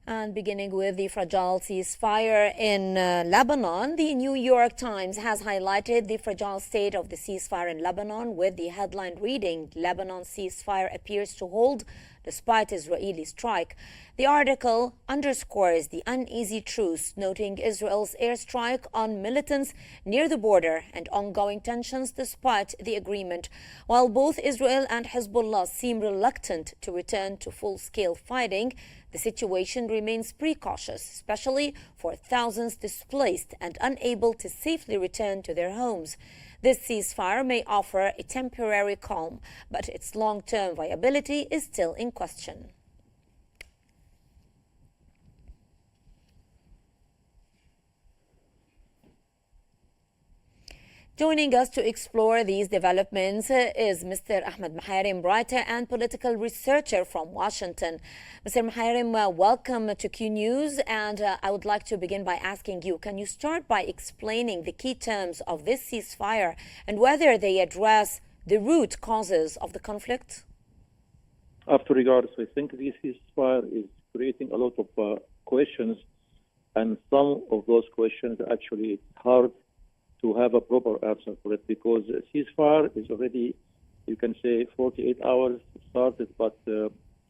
And beginning with the fragile ceasefire in Lebanon, the New York Times has highlighted the fragile state of the ceasefire in Lebanon with the headline reading, Lebanon ceasefire appears to hold despite Israeli strike. The article underscores the uneasy truce, noting Israel's airstrike on militants near the border and ongoing tensions despite the agreement. While both Israel and Hezbollah seem reluctant to return to full-scale fighting, the situation remains precautious, especially for thousands displaced and unable to safely return to their homes. This ceasefire may offer a temporary calm, but its long-term viability is still in question. Joining us to explore these developments is Mr. Ahmed Moharem, writer and political researcher from Washington. Mr. Moharem, welcome to QNews, and I would like to begin by asking you, can you start by explaining the key terms of this ceasefire and whether they address the root causes of the conflict? After regards, I think this ceasefire is creating a lot of questions, and some of those questions actually it's hard to have a proper answer for it, because ceasefire is already, you can say, 48 hours started, but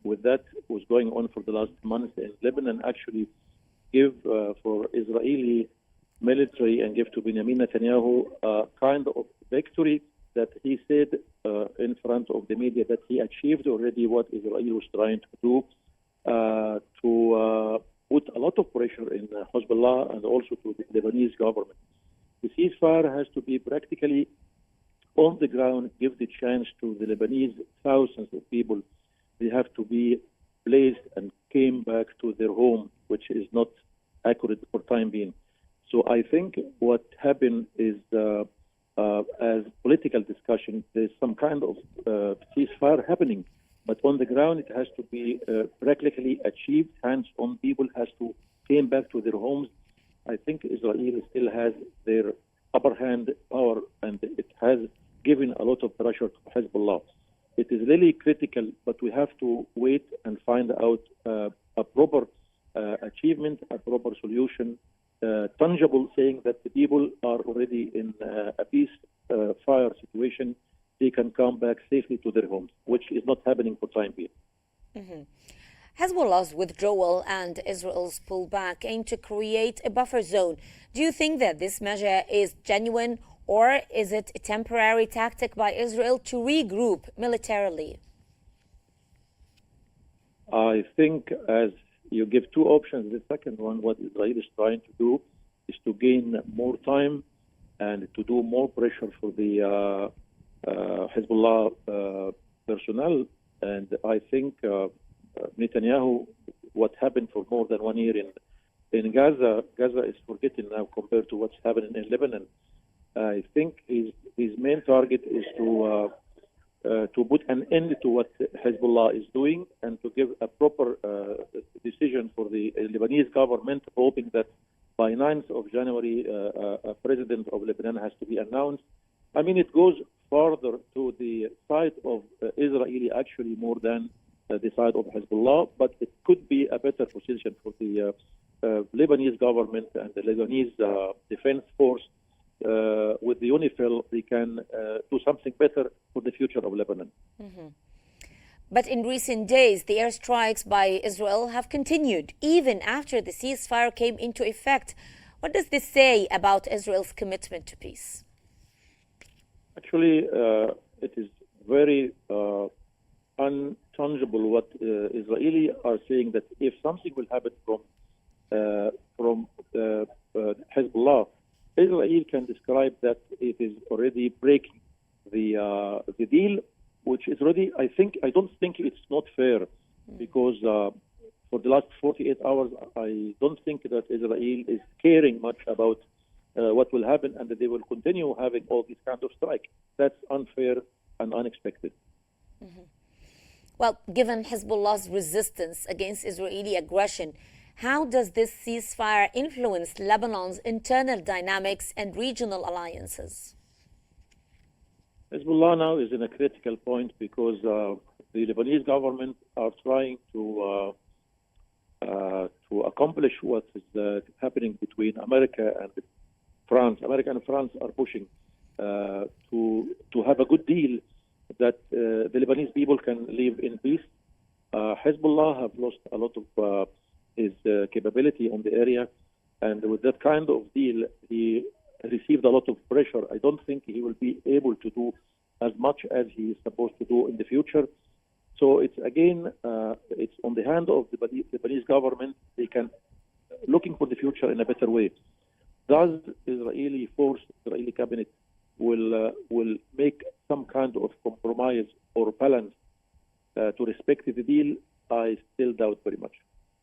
with that was going on for the last month in Lebanon, actually give for Israeli military and give to Benjamin Netanyahu a kind of victory that he said in front of the media that he achieved already what Israel was trying to do to put a lot of pressure in Hezbollah and also to the Lebanese government. The ceasefire has to be practically on the ground, give the chance to the Lebanese thousands of people. They have to be placed and came back to their home, which is not accurate for time being. So I think what happened is, as political discussion, there's some kind of ceasefire happening, but on the ground it has to be practically achieved. Hands-on people has to came back to their homes. I think Israel still has their upper hand power, and it has given a lot of pressure to Hezbollah. It is really critical, but we have to wait and find out a proper achievement, a proper solution, tangible, saying that the people are already in a peace fire situation. They can come back safely to their homes, which is not happening for time being. Mm-hmm. Hezbollah's withdrawal and Israel's pullback aim to create a buffer zone. Do you think that this measure is genuine, or is it a temporary tactic by Israel to regroup militarily? I think as you give two options, the second one, what Israel is trying to do is to gain more time and to do more pressure for the Hezbollah personnel. And I think Netanyahu, what happened for more than 1 year in Gaza is forgotten now compared to what's happening in Lebanon. I think his main target is to put an end to what Hezbollah is doing and to give a proper decision for the Lebanese government, hoping that by 9th of January, a president of Lebanon has to be announced. I mean, it goes further to the side of Israeli actually more than the side of Hezbollah, but it could be a better position for the Lebanese government and the Lebanese defense force. With the UNIFIL, they can do something better for the future of Lebanon. Mm-hmm. But in recent days, the airstrikes by Israel have continued, even after the ceasefire came into effect. What does this say about Israel's commitment to peace? Actually, it is very untangible what Israelis are saying, that if something will happen from Hezbollah, Israel can describe that it is already breaking the deal, which is already, I don't think it's not fair, because for the last 48 hours, I don't think that Israel is caring much about what will happen, and that they will continue having all these kind of strike. That's unfair and unexpected. Mm-hmm. Well, given Hezbollah's resistance against Israeli aggression, how does this ceasefire influence Lebanon's internal dynamics and regional alliances? Hezbollah now is in a critical point because the Lebanese government are trying to accomplish what is happening between America and France. America and France are pushing to have a good deal that the Lebanese people can live in peace. Hezbollah have lost a lot of his capability on the area, and with that kind of deal, he received a lot of pressure. I don't think he will be able to do as much as he is supposed to do in the future. So it's again, it's on the hand of the Lebanese government. They can looking for the future in a better way. Does Israeli force, Israeli cabinet will make some kind of compromise or balance to respect the deal? I still doubt very much.